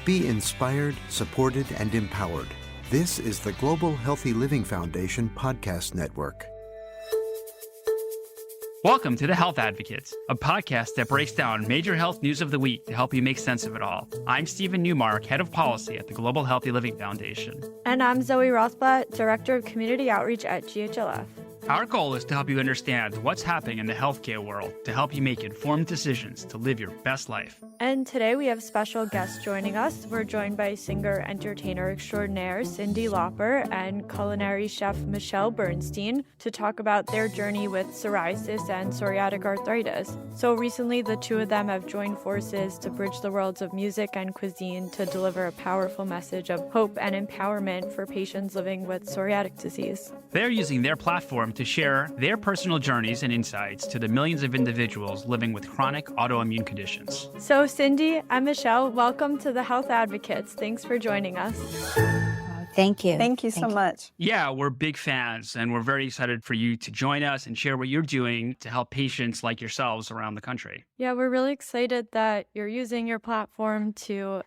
Be inspired, supported, and empowered. This is the Global Healthy Living Foundation podcast network. Welcome to The Health Advocates, a podcast that breaks down major health news of the week to help you make sense of it all. I'm Stephen Newmark, Head of Policy at the Global Healthy Living Foundation. And I'm Zoe Rothblatt, Director of Community Outreach at GHLF. Our goal is to help you understand what's happening in the healthcare world to help you make informed decisions to live your best life. And today we have special guests joining us. We're joined by singer-entertainer extraordinaire Cyndi Lauper and culinary chef Michelle Bernstein to talk about their journey with psoriasis and psoriatic arthritis. So recently, the two of them have joined forces to bridge the worlds of music and cuisine to deliver a powerful message of hope and empowerment for patients living with psoriatic disease. They're using their platform to share their personal journeys and insights to the millions of individuals living with chronic autoimmune conditions. So Cyndi and Michelle, welcome to the Health Advocates. Thanks for joining us. Thank you. Thank you so much. Yeah, we're big fans, and we're very excited for you to join us and share what you're doing to help patients like yourselves around the country. Yeah, we're really excited that you're using your platform to,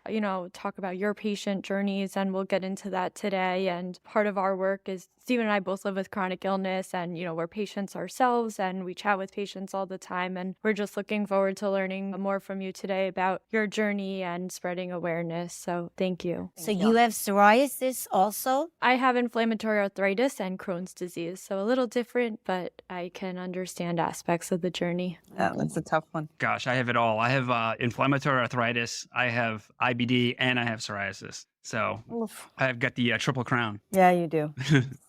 talk about your patient journeys, and we'll get into that today. And part of our work is Stephen and I both live with chronic illness, and, we're patients ourselves, and we chat with patients all the time. And we're just looking forward to learning more from you today about your journey and spreading awareness. So thank you. So you have psoriasis also? I have inflammatory arthritis and Crohn's disease, so a little different, but I can understand aspects of the journey. Yeah, that's a tough one. Gosh, I have it all. I have inflammatory arthritis, I have IBD, and I have psoriasis. So Oof. I've got the triple crown. Yeah, you do.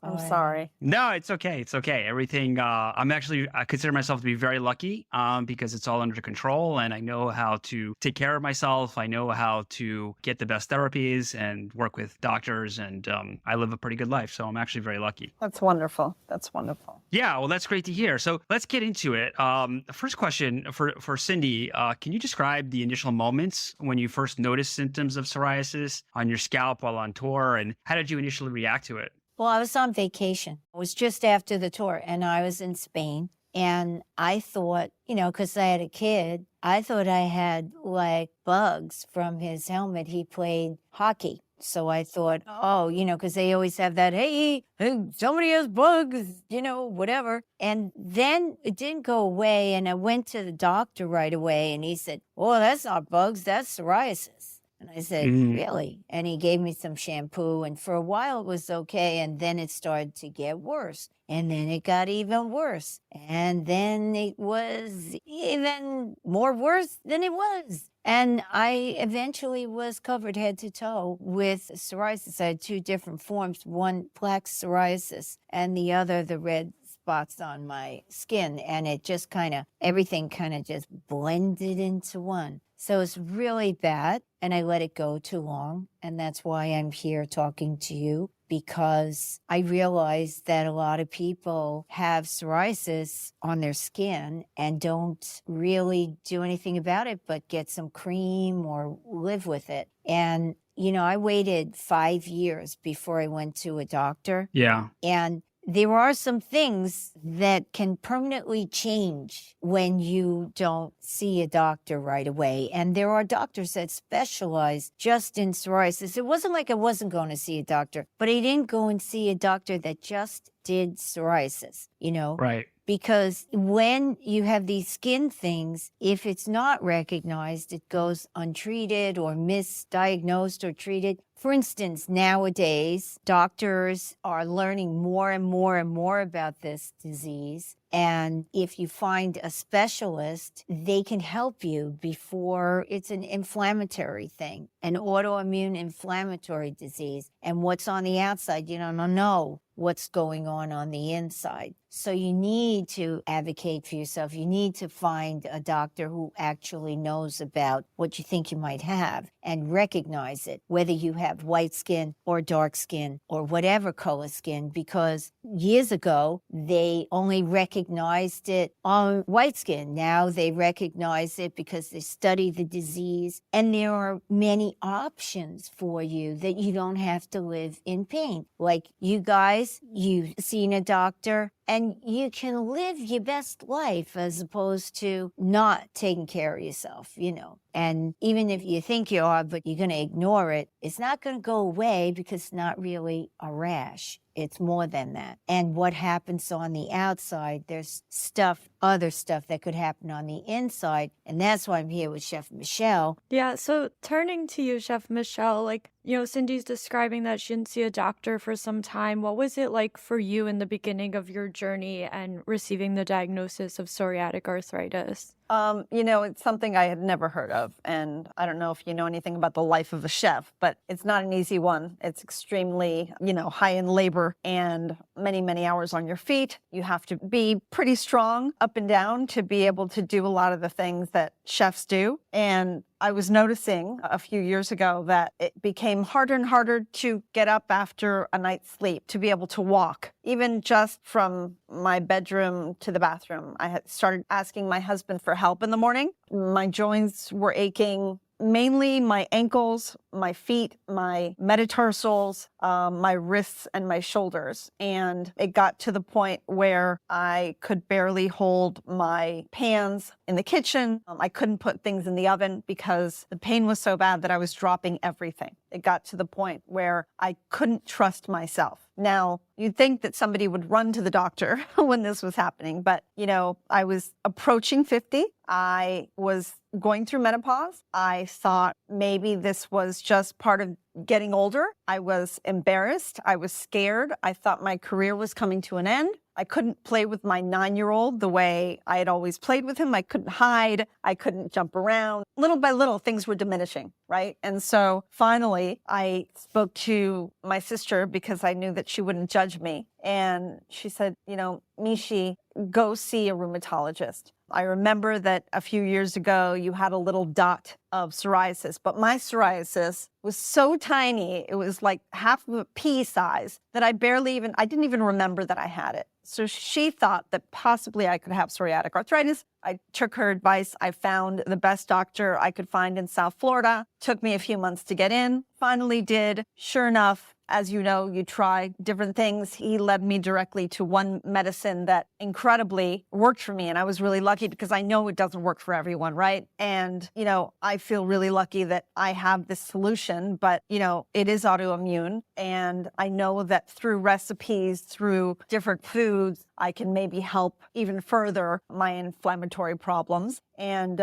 I'm sorry. No, it's okay. It's okay. Everything, I consider myself to be very lucky because it's all under control and I know how to take care of myself. I know how to get the best therapies and work with doctors and I live a pretty good life. So I'm actually very lucky. That's wonderful. That's wonderful. Yeah, well, that's great to hear. So let's get into it. The first question for Cyndi, can you describe the initial moments when you first noticed symptoms of psoriasis on your scalp while on tour, and how did you initially react to it? Well, I was on vacation. It was just after the tour, and I was in Spain. And I thought, because I had a kid, I thought I had like bugs from his helmet. He played hockey. So I thought, because they always have that, hey, somebody has bugs, whatever. And then it didn't go away. And I went to the doctor right away. And he said, oh, that's not bugs, that's psoriasis. And I said, really? And he gave me some shampoo. And for a while it was okay. And then it started to get worse. And then it got even worse. And then it was even more worse than it was. And I eventually was covered head to toe with psoriasis. I had two different forms, one plaque psoriasis and the other the red spots on my skin. And it just everything just blended into one. So it's really bad, and I let it go too long. And that's why I'm here talking to you, because I realize that a lot of people have psoriasis on their skin and don't really do anything about it, but get some cream or live with it. And, I waited 5 years before I went to a doctor. Yeah. And there are some things that can permanently change when you don't see a doctor right away. And there are doctors that specialize just in psoriasis. It wasn't like I wasn't going to see a doctor, but I didn't go and see a doctor that just did psoriasis, Right. Because when you have these skin things, if it's not recognized, it goes untreated or misdiagnosed or treated. For instance, nowadays, doctors are learning more and more and more about this disease. And if you find a specialist, they can help you before it's an inflammatory thing, an autoimmune inflammatory disease. And what's on the outside, you don't know what's going on the inside. So you need to advocate for yourself. You need to find a doctor who actually knows about what you think you might have and recognize it, whether you have white skin or dark skin or whatever color skin, because years ago, they only recognized it on white skin. Now they recognize it because they study the disease, and there are many options for you that you don't have to live in pain. Like you guys, you've seen a doctor And you can live your best life as opposed to not taking care of yourself, And even if you think you are, but you're going to ignore it, it's not going to go away because it's not really a rash. It's more than that. And what happens on the outside, there's other stuff that could happen on the inside. And that's why I'm here with Chef Michelle. Yeah, so turning to you, Chef Michelle, Cindy's describing that she didn't see a doctor for some time. What was it like for you in the beginning of your journey and receiving the diagnosis of psoriatic arthritis? It's something I had never heard of. And I don't know if you know anything about the life of a chef, but it's not an easy one. It's extremely, high in labor and many, many hours on your feet. You have to be pretty strong up and down to be able to do a lot of the things that chefs do. And I was noticing a few years ago that it became harder and harder to get up after a night's sleep, to be able to walk, even just from my bedroom to the bathroom. I had started asking my husband for help in the morning. My joints were aching, mainly my ankles, my feet, my metatarsals, my wrists, and my shoulders. And it got to the point where I could barely hold my pans in the kitchen. I couldn't put things in the oven because the pain was so bad that I was dropping everything. It got to the point where I couldn't trust myself. Now, you'd think that somebody would run to the doctor when this was happening, but, I was approaching 50. I was going through menopause. I thought maybe this was just part of getting older. I was embarrassed. I was scared. I thought my career was coming to an end. I couldn't play with my 9-year-old the way I had always played with him. I couldn't hide. I couldn't jump around. Little by little, things were diminishing, right? And so finally, I spoke to my sister because I knew that she wouldn't judge me. And she said, Mishi, go see a rheumatologist. I remember that a few years ago, you had a little dot of psoriasis, but my psoriasis was so tiny, it was like half of a pea size, that I didn't even remember that I had it. So she thought that possibly I could have psoriatic arthritis. I took her advice. I found the best doctor I could find in South Florida. Took me a few months to get in. Finally did. Sure enough, as you know, you try different things. He led me directly to one medicine that incredibly worked for me. And I was really lucky because I know it doesn't work for everyone, right? And, I feel really lucky that I have this solution, but, it is autoimmune. And I know that through recipes, through different foods, I can maybe help even further my inflammatory problems. And,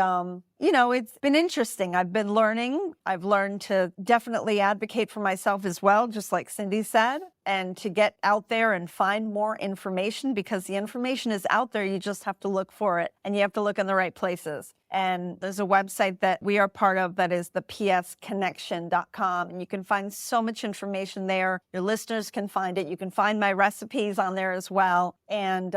it's been interesting. I've been learning. I've learned to definitely advocate for myself as well, just like Cyndi said, and to get out there and find more information because the information is out there. You just have to look for it and you have to look in the right places. And there's a website that we are part of that is the psconnection.com. And you can find so much information there. Your listeners can find it. You can find my recipes on there as well. And,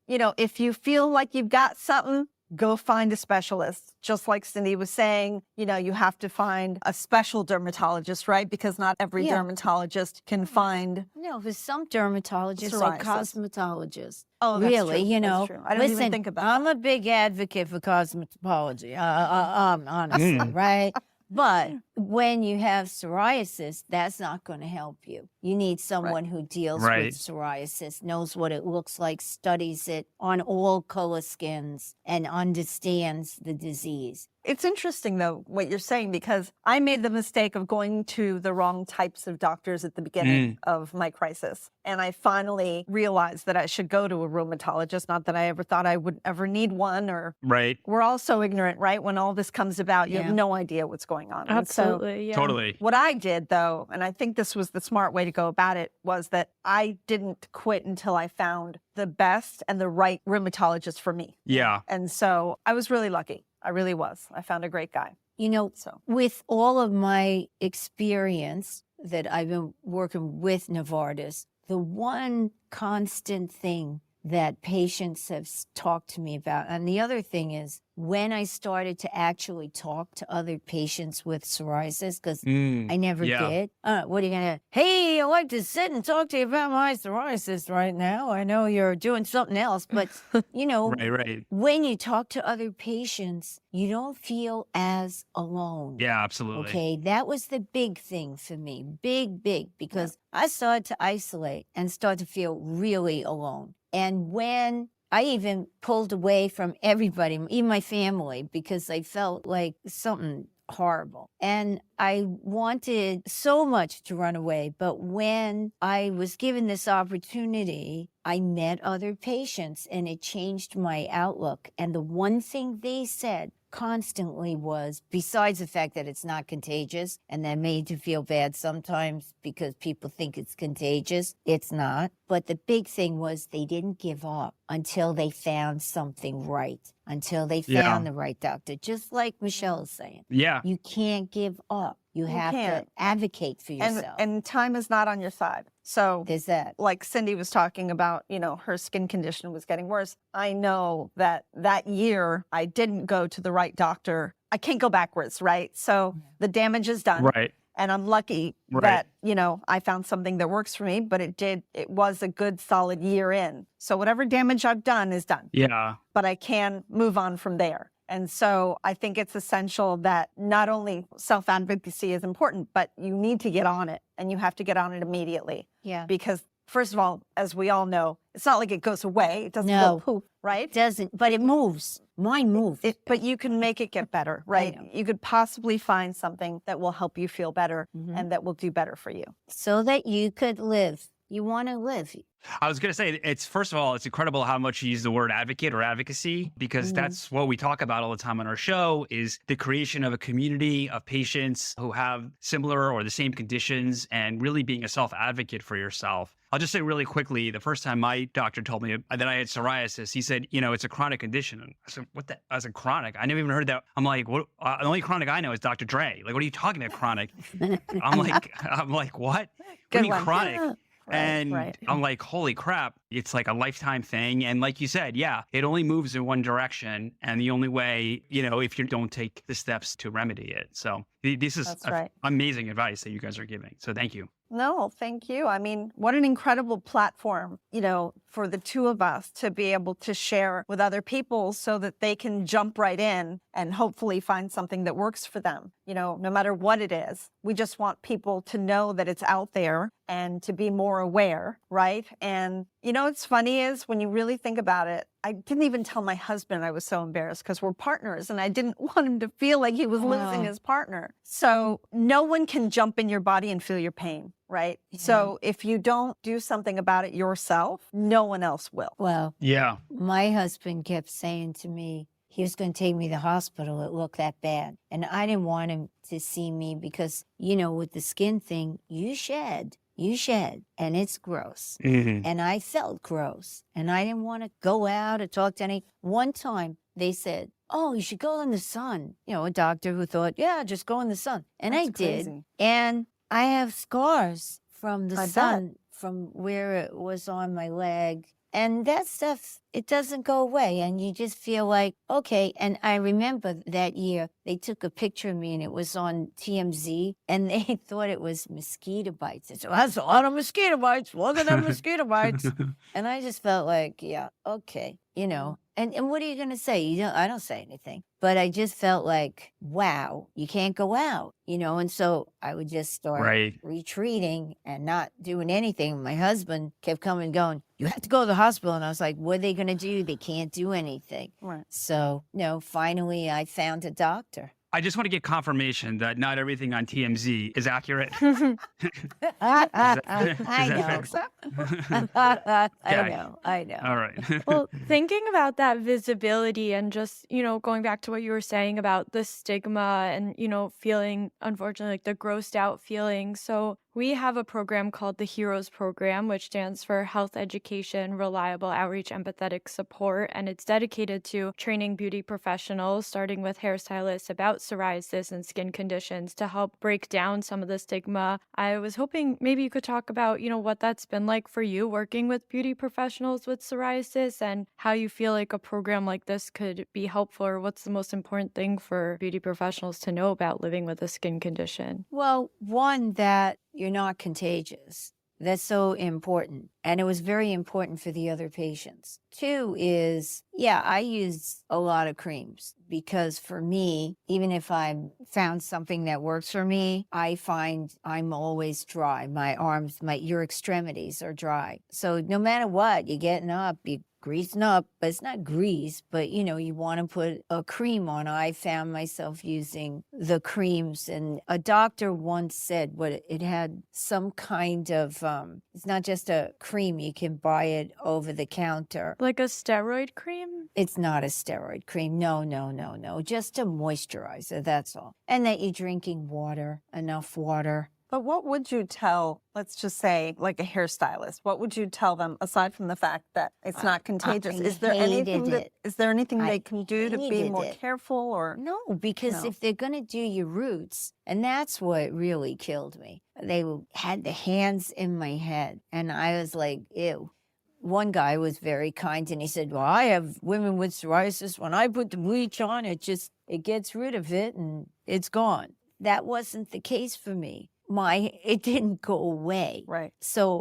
if you feel like you've got something, go find a specialist. Just like Cyndi was saying, you have to find a special dermatologist, right? Because not every dermatologist can find. No, for some dermatologists psoriasis. or cosmetologists. Oh, that's really, true. That's true. I didn't even think about I'm a big advocate for cosmetology, honestly, right? But when you have psoriasis, that's not going to help you. You need someone who deals with psoriasis, knows what it looks like, studies it on all color skins, and understands the disease. It's interesting, though, what you're saying, because I made the mistake of going to the wrong types of doctors at the beginning of my crisis. And I finally realized that I should go to a rheumatologist. Not that I ever thought I would ever need one. Or we're all so ignorant, right? When all this comes about, you have no idea what's going on. Absolutely. Totally. What I did, though, and I think this was the smart way to go about it, was that I didn't quit until I found the best and the right rheumatologist for me. Yeah. And so I was really lucky. I really was. I found a great guy. With all of my experience that I've been working with Novartis, the one constant thing that patients have talked to me about, and the other thing is when I started to actually talk to other patients with psoriasis, because I never did. What are you going to, hey, I'd like to sit and talk to you about my psoriasis right now. I know you're doing something else, but, when you talk to other patients, you don't feel as alone. Yeah, absolutely. Okay, that was the big thing for me. Big, because I started to isolate and start to feel really alone. And when I even pulled away from everybody, even my family, because I felt like something horrible. And I wanted so much to run away. But when I was given this opportunity, I met other patients and it changed my outlook. And the one thing they said constantly was, besides the fact that it's not contagious, and that made you feel bad sometimes because people think it's contagious, it's not. But the big thing was they didn't give up until they found something right, until they found the right doctor, just like Michelle is saying. Yeah. You can't give up. You have to advocate for yourself. And time is not on your side. So there's that. Like Cyndi was talking about, her skin condition was getting worse. I know that year I didn't go to the right doctor. I can't go backwards, right? So the damage is done. Right. And I'm lucky that, I found something that works for me, but it was a good solid year in. So whatever damage I've done is done. Yeah. But I can move on from there. And so I think it's essential that not only self-advocacy is important, but you need to get on it, and you have to get on it immediately. Yeah. Because first of all, as we all know, it's not like it goes away. It doesn't go poof, right? It doesn't, but it moves. Mine moves. But you can make it get better, right? You could possibly find something that will help you feel better and that will do better for you. So that you could live. You want to live. I was going to say, first of all, it's incredible how much you use the word advocate or advocacy, because that's what we talk about all the time on our show, is the creation of a community of patients who have similar or the same conditions, and really being a self-advocate for yourself. I'll just say really quickly, the first time my doctor told me that I had psoriasis, he said, it's a chronic condition. And I said, what the? I was like, chronic? I never even heard that. I'm like, what? The only chronic I know is Dr. Dre. Like, what are you talking about, chronic? I'm like, what? What do you mean chronic? Right. I'm like, holy crap, it's like a lifetime thing. And like you said, it only moves in one direction. And the only way, if you don't take the steps to remedy it. So this is amazing advice that you guys are giving. So thank you. No, thank you. I mean, what an incredible platform, for the two of us to be able to share with other people so that they can jump right in and hopefully find something that works for them, no matter what it is. We just want people to know that it's out there and to be more aware, right? And, what's funny is when you really think about it, I didn't even tell my husband. I was so embarrassed because we're partners and I didn't want him to feel like he was losing his partner. So no one can jump in your body and feel your pain, right? Yeah. So if you don't do something about it yourself, no one else will. Well, my husband kept saying to me, he was going to take me to the hospital. It looked that bad. And I didn't want him to see me because, with the skin thing, you shed, and it's gross. And I felt gross. And I didn't want to go out or talk to any. One time they said, oh, you should go in the sun. A doctor who thought, just go in the sun. And that's I did. Crazy. And I have scars from the sun, from where it was on my leg. And that stuff, it doesn't go away. And you just feel like, okay. And I remember that year, they took a picture of me and it was on TMZ and they thought it was mosquito bites. They said, that's a lot of mosquito bites. Look at them mosquito bites. And I just felt like, okay, And what are you going to say? I don't say anything. But I just felt like, wow, you can't go out, And so I would just start retreating and not doing anything. My husband kept coming and going, you have to go to the hospital. And I was like, what are they going to do? They can't do anything. Right. So, finally I found a doctor. I just want to get confirmation that not everything on TMZ is accurate. I know. All right. Well, thinking about that visibility and just, going back to what you were saying about the stigma and, feeling, unfortunately, like the grossed out feeling. So we have a program called the HEROES program, which stands for Health Education, Reliable Outreach, Empathetic Support. And it's dedicated to training beauty professionals, starting with hairstylists, about psoriasis and skin conditions to help break down some of the stigma. I was hoping maybe you could talk about, what that's been like for you working with beauty professionals with psoriasis and how you feel like a program like this could be helpful, or what's the most important thing for beauty professionals to know about living with a skin condition? Well, one, that you're not contagious. That's so important. And it was very important for the other patients. 2 is, I use a lot of creams because for me, even if I found something that works for me, I find I'm always dry. My arms, your extremities are dry. So no matter what, you're getting up, you greasing up, but it's not grease, but you want to put a cream on. I found myself using the creams, and a doctor once said it had some kind of, it's not just a cream, you can buy it over the counter. Like a steroid cream? It's not a steroid cream. No. Just a moisturizer, that's all. And that you're drinking water, enough water. But what would you tell, let's just say, like a hairstylist, what would you tell them aside from the fact that it's not contagious? Is there anything they can do to be more careful or? No, because if they're going to do your roots, and that's what really killed me. They had the hands in my head and I was like, ew. One guy was very kind and he said, well, I have women with psoriasis. When I put the bleach on, it gets rid of it and it's gone. That wasn't the case for me. It didn't go away. Right. So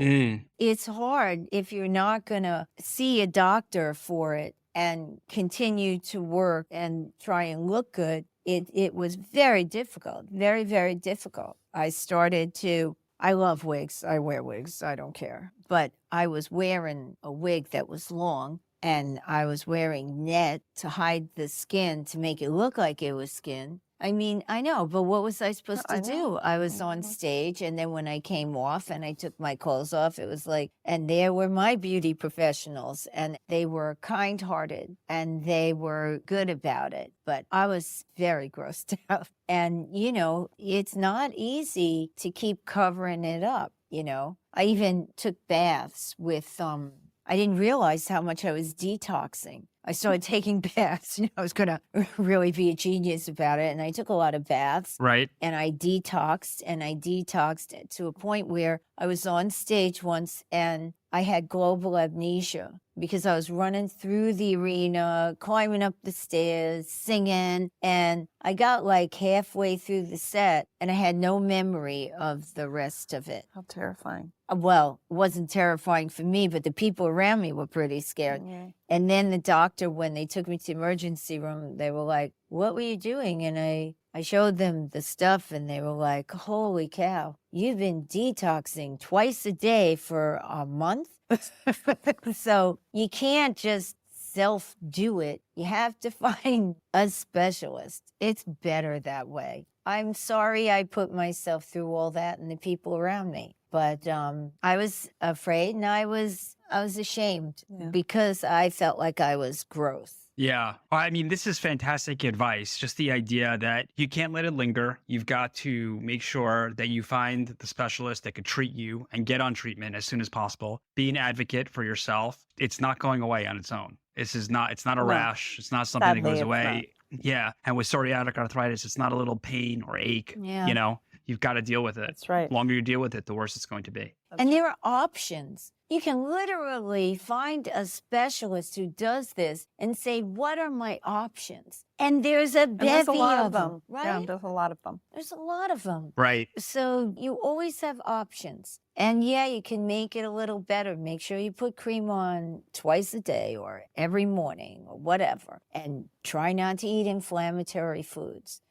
it's hard if you're not going to see a doctor for it and continue to work and try and look good. It was very difficult, very, very difficult. I love wigs. I wear wigs. I don't care. But I was wearing a wig that was long and I was wearing net to hide the skin to make it look like it was skin. I mean, I know, but what was I supposed to do? I was on stage, and then when I came off and I took my clothes off, it was like, and there were my beauty professionals, and they were kind-hearted, and they were good about it. But I was very grossed out. And, it's not easy to keep covering it up, I even took baths with, I didn't realize how much I was detoxing. I started taking baths. I was going to really be a genius about it. And I took a lot of baths. Right. And I detoxed to a point where I was on stage once and I had global amnesia because I was running through the arena, climbing up the stairs, singing. And I got like halfway through the set and I had no memory of the rest of it. How terrifying. Well, it wasn't terrifying for me, but the people around me were pretty scared. Yeah. And then the doctor, when they took me to the emergency room, they were like, what were you doing? And I showed them the stuff and they were like, holy cow, you've been detoxing twice a day for a month? So you can't just self-do it. You have to find a specialist. It's better that way. I'm sorry I put myself through all that and the people around me. But I was afraid and I was ashamed because I felt like I was gross. Yeah. Well, I mean, this is fantastic advice. Just the idea that you can't let it linger. You've got to make sure that you find the specialist that could treat you and get on treatment as soon as possible. Be an advocate for yourself. It's not going away on its own. It's not a rash. It's not something that goes away. Yeah. And with psoriatic arthritis, it's not a little pain or ache. Yeah. You've got to deal with it. That's right. The longer you deal with it, the worse it's going to be. And there are options. You can literally find a specialist who does this and say, what are my options? And there's a bevy of them, right? Yeah, there's a lot of them. There's a lot of them. Right. So you always have options. And you can make it a little better. Make sure you put cream on twice a day or every morning or whatever. And try not to eat inflammatory foods,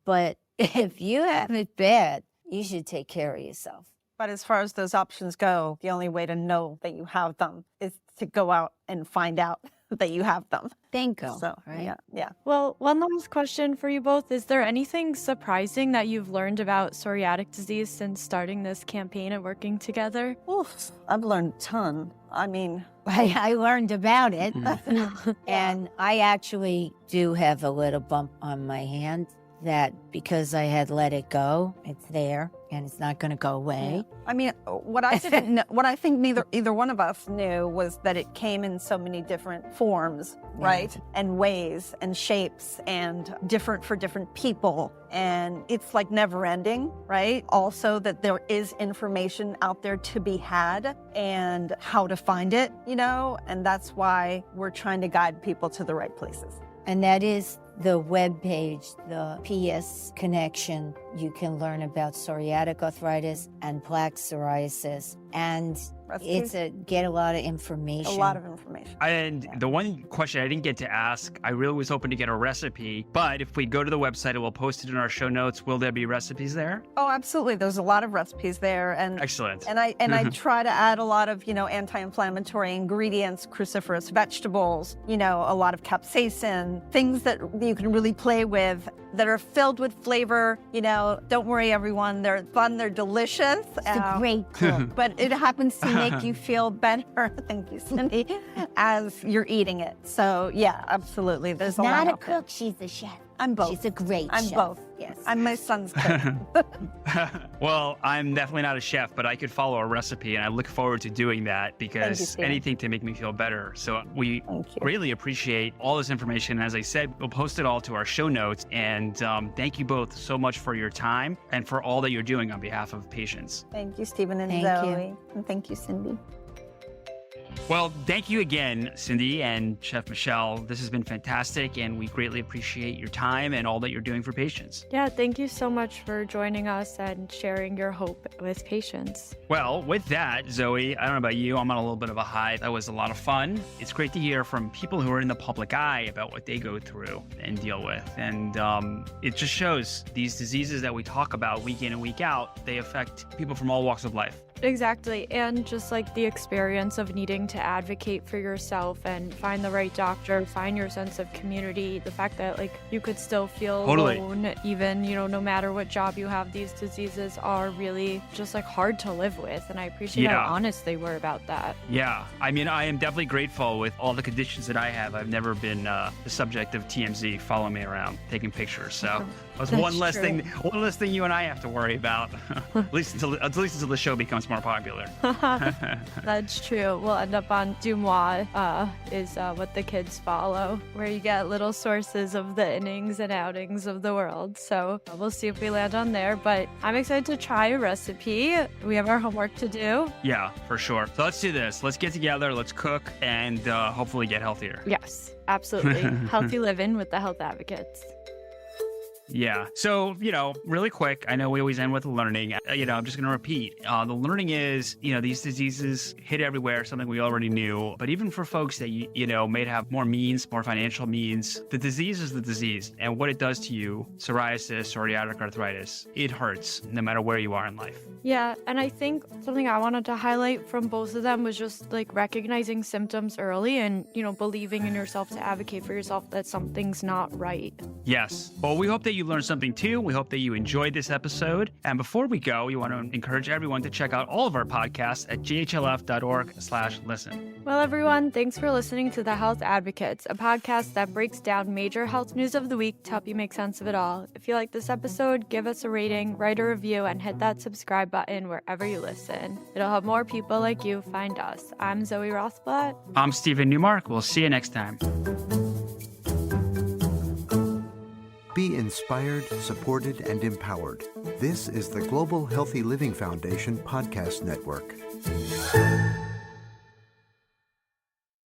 but if you have it bad, you should take care of yourself. But as far as those options go, the only way to know that you have them is to go out and find out that you have them. Bingo. So, right? Yeah. Well, one last question for you both. Is there anything surprising that you've learned about psoriatic disease since starting this campaign and working together? Oof, I've learned a ton. I mean, I learned about it. And I actually do have a little bump on my hand that because I had let it go, it's there and it's not going to go away. Yeah. I mean, what I didn't know, what I think either one of us knew was that it came in so many different forms, right? And ways and shapes and different for different people. And it's like never ending, right? Also that there is information out there to be had and how to find it, and that's why we're trying to guide people to the right places. And that is the webpage, the PS Connection. You can learn about psoriatic arthritis and plaque psoriasis and Recipes? get a lot of information. A lot of information. And the one question I didn't get to ask, I really was hoping to get a recipe, but if we go to the website and we'll post it in our show notes, will there be recipes there? Oh, absolutely. There's a lot of recipes there, and Excellent. And I try to add a lot of anti-inflammatory ingredients, cruciferous vegetables, a lot of capsaicin, things that you can really play with that are filled with flavor. Don't worry, everyone. They're fun. They're delicious. It's a great cook. But it happens to make you feel better. Thank you, Cyndi, as you're eating it. So yeah, absolutely. There's a lot. Not a out there. cook, she's a chef. I'm both. She's a great I'm chef. both. Yes. I'm my son's cook. Well, I'm definitely not a chef, but I could follow a recipe, and I look forward to doing that because Steve. anything to make me feel better. So we Thank you. greatly appreciate all this information. As I said, we'll post it all to our show notes. And thank you both so much for your time and for all that you're doing on behalf of patients. Thank you, Stephen and Thank Zoe. you. And thank you, Cyndi. Well, thank you again, Cyndi and Chef Michelle. This has been fantastic, and we greatly appreciate your time and all that you're doing for patients. Yeah, thank you so much for joining us and sharing your hope with patients. Well, with that, Zoe, I don't know about you, I'm on a little bit of a high. That was a lot of fun. It's great to hear from people who are in the public eye about what they go through and deal with. And it just shows these diseases that we talk about week in and week out, they affect people from all walks of life. Exactly. And just like the experience of needing to advocate for yourself and find the right doctor, find your sense of community, the fact that like you could still feel alone, even, no matter what job you have, these diseases are really just like hard to live with. And I appreciate how honest they were about that. Yeah. I mean, I am definitely grateful with all the conditions that I have. I've never been the subject of TMZ following me around, taking pictures. So that's one less thing you and I have to worry about, at least until the show becomes more popular. That's true. We'll end up on Dumois, is what the kids follow, where you get little sources of the innings and outings of the world. So we'll see if we land on there. But I'm excited to try a recipe. We have our homework to do. Yeah, for sure. So let's do this. Let's get together. Let's cook and hopefully get healthier. Yes, absolutely. Healthy living with the health advocates. Yeah. So, really quick, I know we always end with learning. I'm just going to repeat. The learning is, these diseases hit everywhere, something we already knew. But even for folks that, may have more means, more financial means, the disease is the disease. And what it does to you, psoriasis, psoriatic arthritis, it hurts no matter where you are in life. Yeah. And I think something I wanted to highlight from both of them was just like recognizing symptoms early and, believing in yourself to advocate for yourself that something's not right. Yes. Well, we hope that you learned something too. We hope that you enjoyed this episode. And before we go, we want to encourage everyone to check out all of our podcasts at ghlf.org/listen. Well, everyone, thanks for listening to The Health Advocates, a podcast that breaks down major health news of the week to help you make sense of it all. If you like this episode, give us a rating, write a review, and hit that subscribe button wherever you listen. It'll help more people like you find us. I'm Zoe Rothblatt. I'm Stephen Newmark. We'll see you next time. Be inspired, supported, and empowered. This is the Global Healthy Living Foundation Podcast Network.